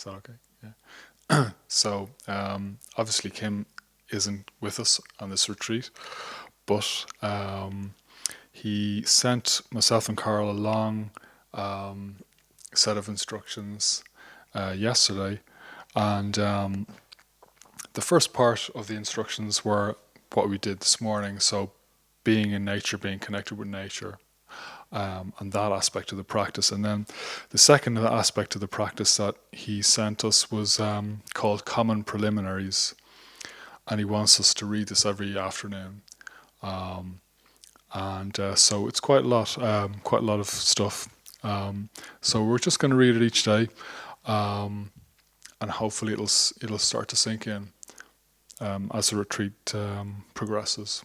Is that okay? Yeah. So obviously Kim isn't with us on this retreat, but he sent myself and Carl a long set of instructions yesterday, and the first part of the instructions were what we did this morning. So being in nature, being connected with nature, and that aspect of the practice. And then the second aspect of the practice that he sent us was called Common Preliminaries, and he wants us to read this every afternoon. And so it's quite a lot of stuff. So we're just going to read it each day, and hopefully it'll start to sink in as the retreat progresses.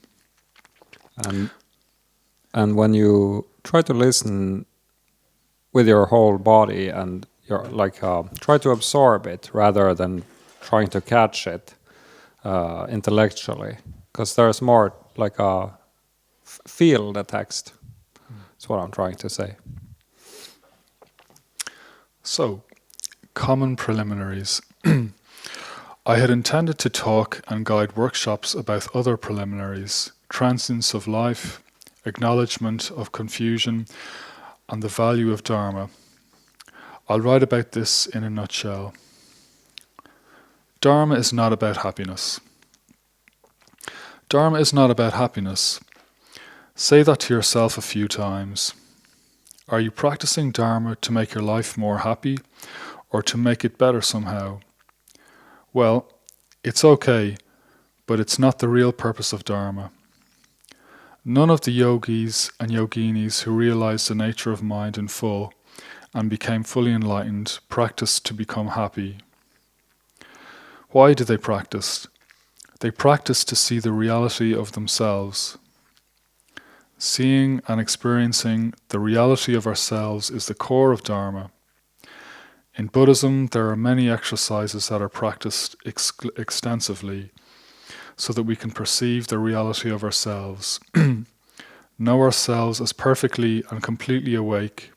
And when you try to listen with your whole body and try to absorb it rather than trying to catch it intellectually, because there's more like a feel the text. That's what I'm trying to say. So, common preliminaries. I had intended to talk and guide workshops about other preliminaries, transience of life, acknowledgement of confusion, and the value of Dharma. I'll write about this in a nutshell. Dharma is not about happiness. Dharma is not about happiness. Say that to yourself a few times. Are you practicing Dharma to make your life more happy or to make it better somehow? Well, it's okay, but it's not the real purpose of Dharma. None of the yogis and yoginis who realized the nature of mind in full and became fully enlightened practiced to become happy. Why did they practice? They practiced to see the reality of themselves. Seeing and experiencing the reality of ourselves is the core of Dharma. In Buddhism, there are many exercises that are practiced extensively so that we can perceive the reality of ourselves, know ourselves as perfectly and completely awake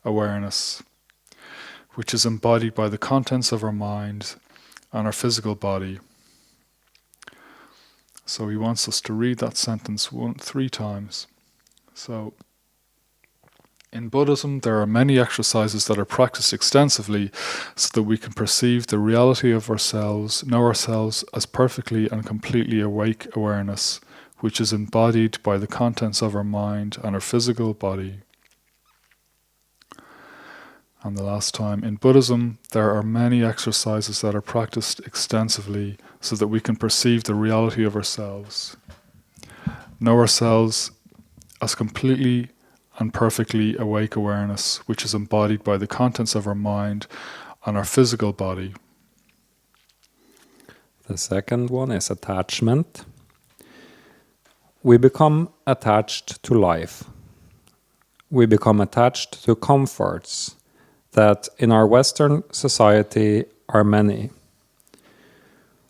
awareness, which is embodied by the contents of our mind and our physical body. So he wants us to read that sentence 3 times. So, in Buddhism, there are many exercises that are practiced extensively so that we can perceive the reality of ourselves, know ourselves as perfectly and completely awake awareness, which is embodied by the contents of our mind and our physical body. And the last time, in Buddhism, there are many exercises that are practiced extensively so that we can perceive the reality of ourselves, know ourselves as completely and perfectly awake awareness, which is embodied by the contents of our mind and our physical body. The second one is attachment. We become attached to life. We become attached to comforts that in our Western society are many.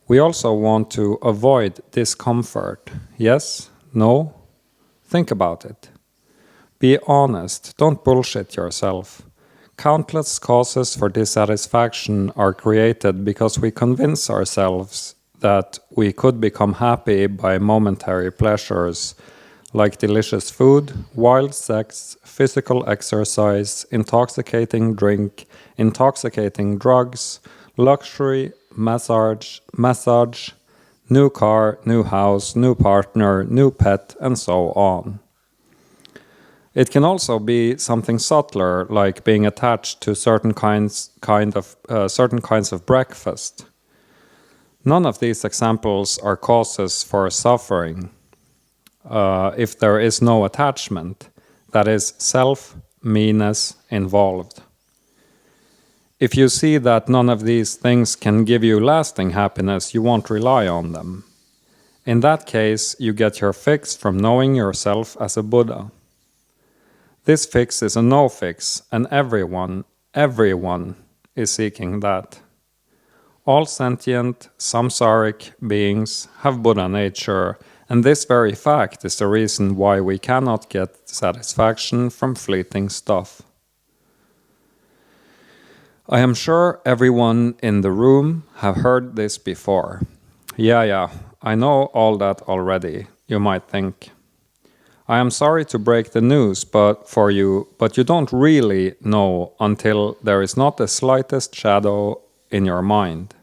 We also want to avoid discomfort. Yes? No? Think about it. Be honest, don't bullshit yourself. Countless causes for dissatisfaction are created because we convince ourselves that we could become happy by momentary pleasures like delicious food, wild sex, physical exercise, intoxicating drink, intoxicating drugs, luxury, massage, new car, new house, new partner, new pet, and so on. It can also be something subtler, like being attached to certain kinds of breakfast. None of these examples are causes for suffering. If there is no attachment, that is self-meanness involved. If you see that none of these things can give you lasting happiness, you won't rely on them. In that case, you get your fix from knowing yourself as a Buddha. This fix is a no fix, and everyone is seeking that. All sentient, samsaric beings have Buddha nature, and this very fact is the reason why we cannot get satisfaction from fleeting stuff. I am sure everyone in the room have heard this before. Yeah, I know all that already, you might think. I am sorry to break the news but you don't really know until there is not the slightest shadow in your mind.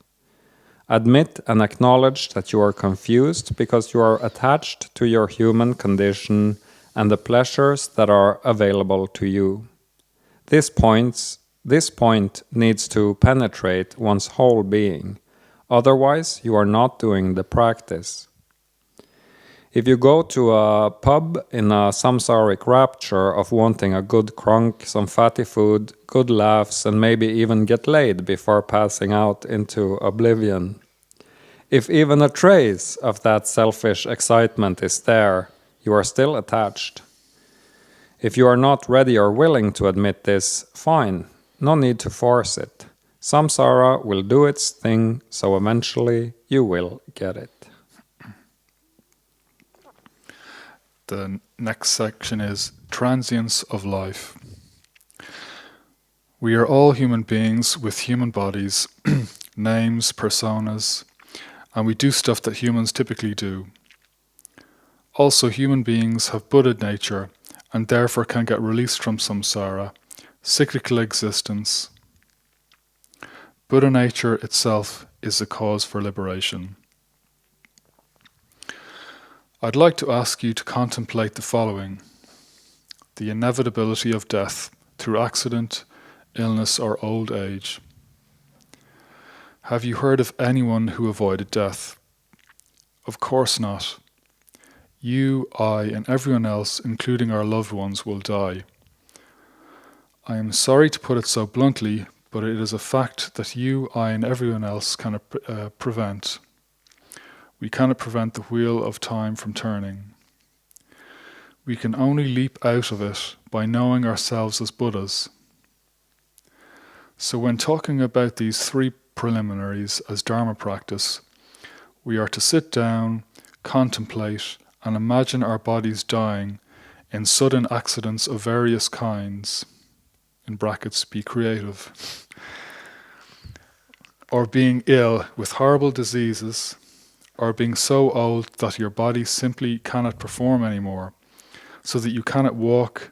Admit and acknowledge that you are confused because you are attached to your human condition and the pleasures that are available to you. This point needs to penetrate one's whole being, otherwise you are not doing the practice. If you go to a pub in a samsaric rapture of wanting a good crunk, some fatty food, good laughs, and maybe even get laid before passing out into oblivion, if even a trace of that selfish excitement is there, you are still attached. If you are not ready or willing to admit this, fine, no need to force it. Samsara will do its thing, so eventually you will get it. The next section is transience of life. We are all human beings with human bodies, names, personas, and we do stuff that humans typically do. Also, human beings have Buddha nature and therefore can get released from samsara, cyclical existence. Buddha nature itself is a cause for liberation. I'd like to ask you to contemplate the following: the inevitability of death through accident, illness, or old age. Have you heard of anyone who avoided death? Of course not. You, I, and everyone else, including our loved ones, will die. I am sorry to put it so bluntly, but it is a fact that you, I, and everyone else cannot prevent. We cannot prevent the wheel of time from turning. We can only leap out of it by knowing ourselves as Buddhas. So when talking about these three preliminaries as Dharma practice, we are to sit down, contemplate, and imagine our bodies dying in sudden accidents of various kinds, in brackets, be creative, or being ill with horrible diseases, or being so old that your body simply cannot perform anymore, so that you cannot walk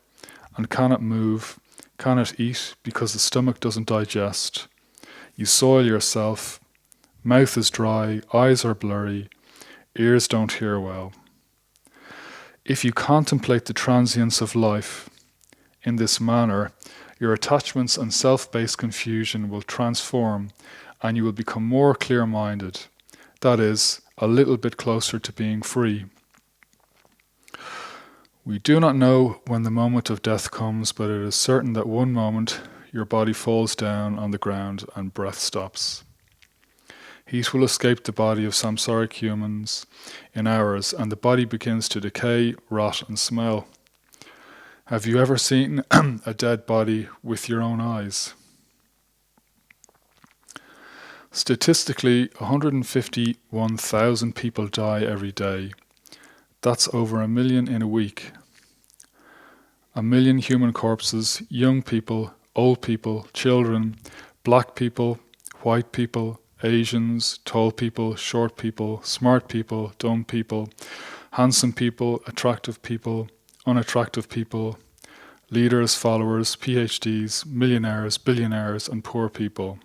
and cannot move, cannot eat because the stomach doesn't digest. You soil yourself, mouth is dry, eyes are blurry, ears don't hear well. If you contemplate the transience of life in this manner, your attachments and self-based confusion will transform and you will become more clear-minded, that is, a little bit closer to being free. We do not know when the moment of death comes, but it is certain that one moment your body falls down on the ground and breath stops. Heat will escape the body of samsaric humans in hours, and the body begins to decay, rot, and smell. Have you ever seen a dead body with your own eyes? Statistically, 151,000 people die every day. That's over 1 million in a week. 1 million human corpses, young people, old people, children, black people, white people, Asians, tall people, short people, smart people, dumb people, handsome people, attractive people, unattractive people, leaders, followers, PhDs, millionaires, billionaires, and poor people.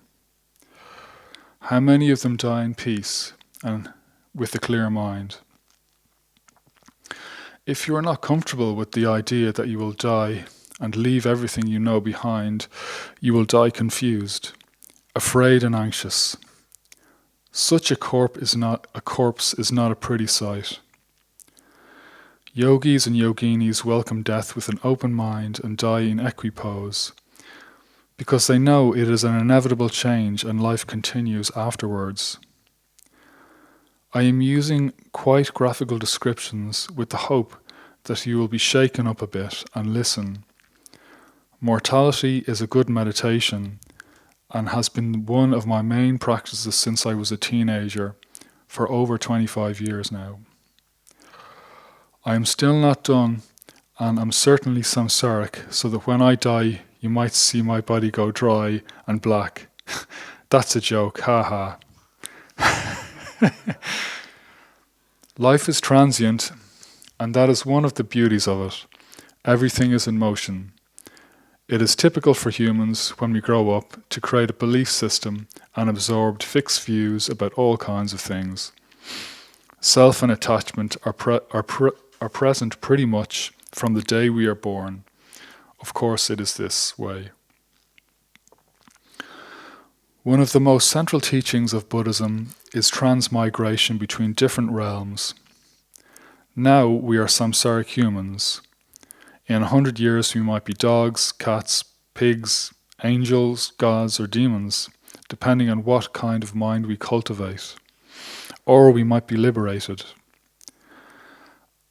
How many of them die in peace and with a clear mind? If you are not comfortable with the idea that you will die and leave everything you know behind, you will die confused, afraid and anxious. Such a corpse is not a pretty sight. Yogis and yoginis welcome death with an open mind and die in equipoise, because they know it is an inevitable change and life continues afterwards. I am using quite graphical descriptions with the hope that you will be shaken up a bit and listen. Mortality is a good meditation and has been one of my main practices since I was a teenager, for over 25 years now. I am still not done, and am certainly samsaric, so that when I die, You might see my body go dry and black. That's a joke, haha. Life is transient, and that is one of the beauties of it. Everything is in motion. It is typical for humans, when we grow up, to create a belief system and absorb fixed views about all kinds of things. Self and attachment are present pretty much from the day we are born. Of course, it is this way. One of the most central teachings of Buddhism is transmigration between different realms. Now we are samsaric humans. In 100 years we might be dogs, cats, pigs, angels, gods, or demons, depending on what kind of mind we cultivate. Or we might be liberated.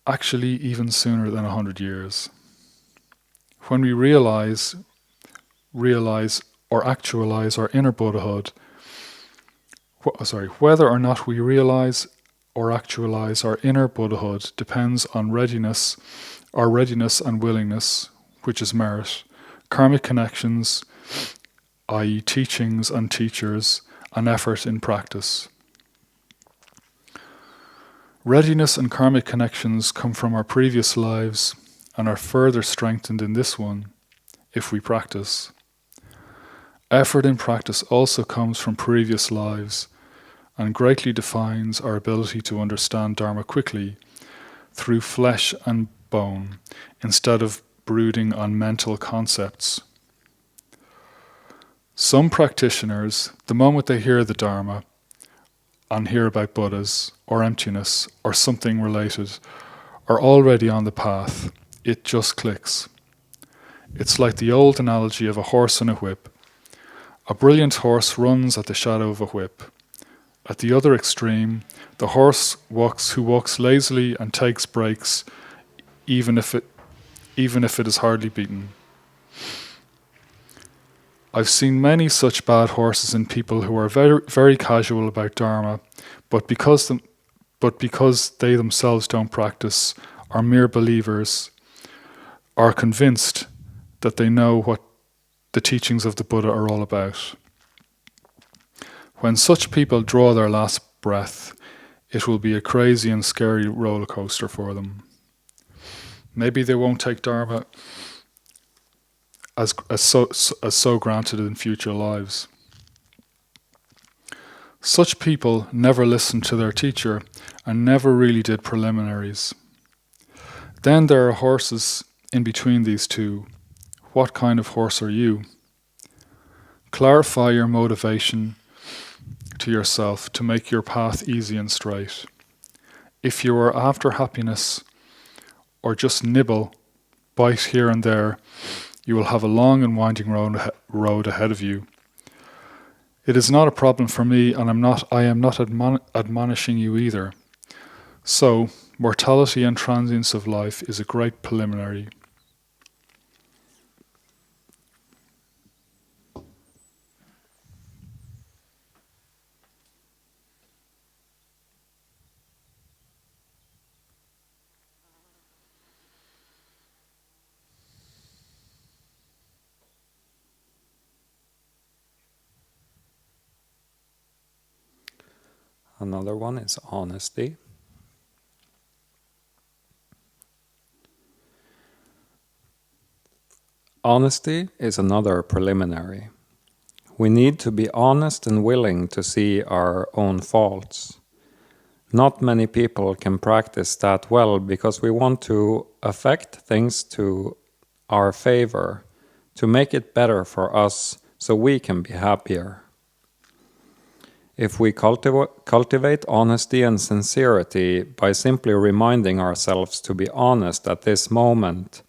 Actually, even sooner than 100 years. When we realize or actualize our inner Buddhahood, whether or not we realize or actualize our inner Buddhahood depends on our readiness and willingness, which is merit, karmic connections, i.e. teachings and teachers, and effort in practice. Readiness and karmic connections come from our previous lives and are further strengthened in this one, if we practice. Effort in practice also comes from previous lives and greatly defines our ability to understand Dharma quickly through flesh and bone instead of brooding on mental concepts. Some practitioners, the moment they hear the Dharma and hear about Buddhas or emptiness or something related, are already on the path. It just clicks. It's like the old analogy of a horse and a whip. A brilliant horse runs at the shadow of a whip. At the other extreme, the horse who walks lazily and takes breaks, even if it is hardly beaten. I've seen many such bad horses in people who are very, very casual about Dharma, but because they themselves don't practice, are mere believers, are convinced that they know what the teachings of the Buddha are all about. When such people draw their last breath, it will be a crazy and scary roller coaster for them. Maybe they won't take Dharma as so granted in future lives. Such people never listened to their teacher and never really did preliminaries. Then there are horses in between these two. What kind of horse are you? Clarify your motivation to yourself to make your path easy and straight. If you are after happiness or just bite here and there, you will have a long and winding road ahead of you. It is not a problem for me, and I am not admonishing you either. So, mortality and transience of life is a great preliminary. Another one is honesty. Honesty is another preliminary. We need to be honest and willing to see our own faults. Not many people can practice that well because we want to affect things to our favor, to make it better for us so we can be happier. If we cultivate honesty and sincerity by simply reminding ourselves to be honest at this moment,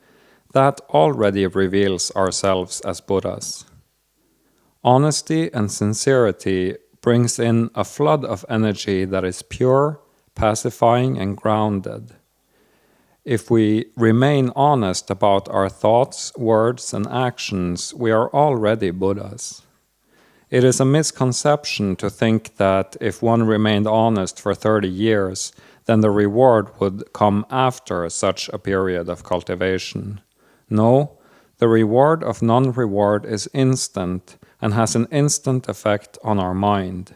that already reveals ourselves as Buddhas. Honesty and sincerity brings in a flood of energy that is pure, pacifying, and grounded. If we remain honest about our thoughts, words, and actions, we are already Buddhas. It is a misconception to think that if one remained honest for 30 years, then the reward would come after such a period of cultivation. No, The reward of non-reward is instant and has an instant effect on our mind.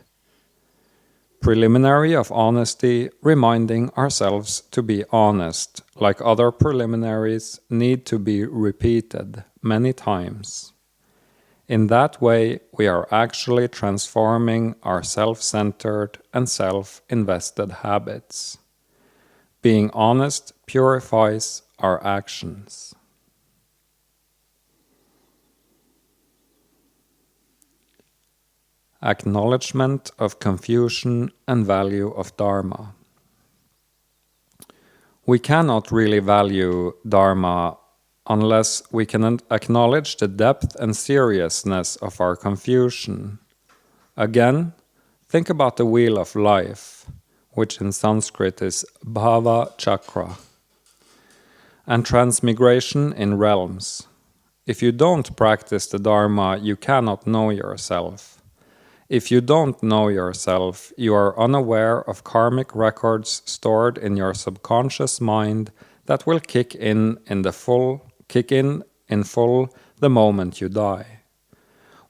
Preliminary of honesty, reminding ourselves to be honest, like other preliminaries, need to be repeated many times. In that way, we are actually transforming our self-centered and self-invested habits. Being honest purifies our actions. Acknowledgement of confusion and value of Dharma. We cannot really value Dharma unless we can acknowledge the depth and seriousness of our confusion. Again, think about the wheel of life, which in Sanskrit is Bhava Chakra, and transmigration in realms. If you don't practice the Dharma, you cannot know yourself. If you don't know yourself, you are unaware of karmic records stored in your subconscious mind that will kick in full the moment you die.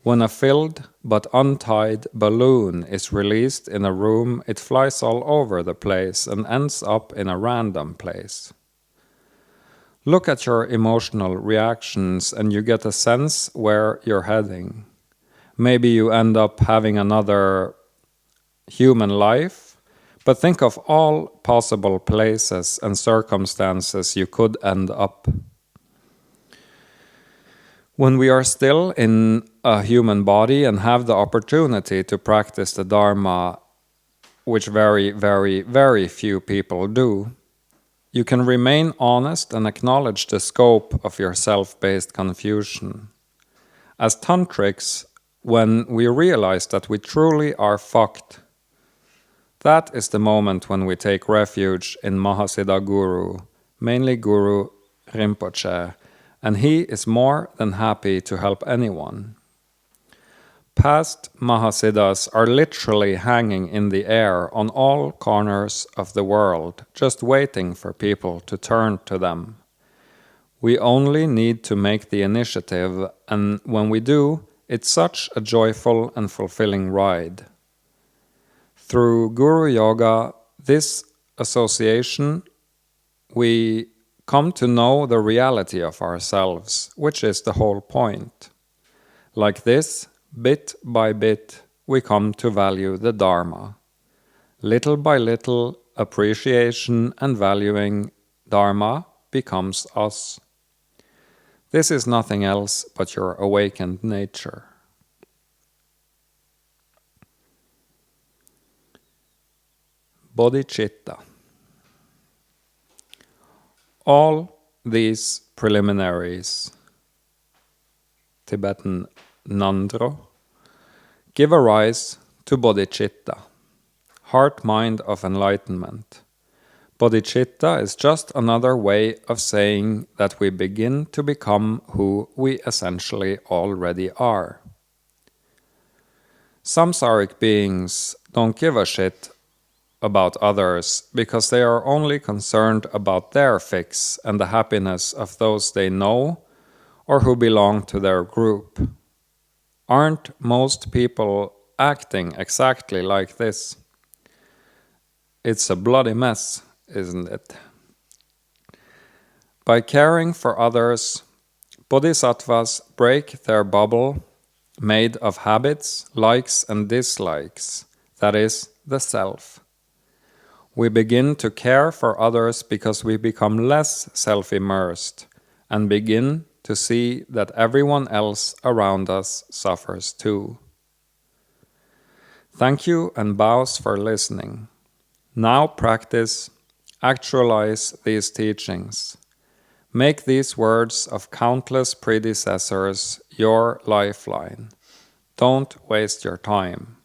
When a filled but untied balloon is released in a room, it flies all over the place and ends up in a random place. Look at your emotional reactions and you get a sense where you're heading. Maybe you end up having another human life, but think of all possible places and circumstances you could end up. When we are still in a human body and have the opportunity to practice the Dharma, which very, very, very few people do, you can remain honest and acknowledge the scope of your self-based confusion. As tantrics, when we realize that we truly are fucked, that is the moment when we take refuge in Mahasiddha Guru, mainly Guru Rinpoche, and he is more than happy to help anyone. Past Mahasiddhas are literally hanging in the air on all corners of the world, just waiting for people to turn to them. We only need to make the initiative, and when we do, it's such a joyful and fulfilling ride. Through Guru Yoga, this association, we come to know the reality of ourselves, which is the whole point. Like this, bit by bit, we come to value the Dharma. Little by little, appreciation and valuing Dharma becomes us. This is nothing else but your awakened nature. Bodhicitta. All these preliminaries, Tibetan Nandro, give a rise to bodhicitta, heart-mind of enlightenment. Bodhicitta is just another way of saying that we begin to become who we essentially already are. Samsaric beings don't give a shit about others because they are only concerned about their fix and the happiness of those they know or who belong to their group. Aren't most people acting exactly like this? It's a bloody mess, isn't it? By caring for others, bodhisattvas break their bubble made of habits, likes and dislikes, that is, the self. We begin to care for others because we become less self-immersed and begin to see that everyone else around us suffers too. Thank you and bows for listening. Now practice, actualize these teachings. Make these words of countless predecessors your lifeline. Don't waste your time.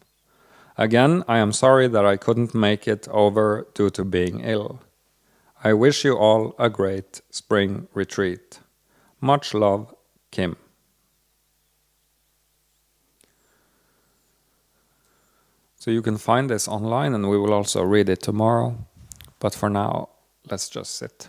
Again, I am sorry that I couldn't make it over due to being ill. I wish you all a great spring retreat. Much love, Kim. So you can find this online and we will also read it tomorrow. But for now, let's just sit.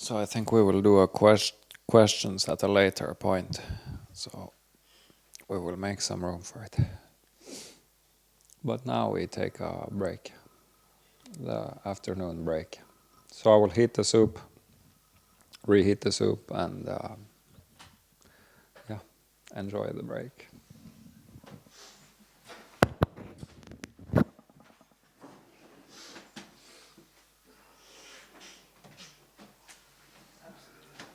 So I think we will do a questions at a later point. So we will make some room for it. But now we take a break, the afternoon break. So I will heat the soup, reheat the soup, and yeah, enjoy the break.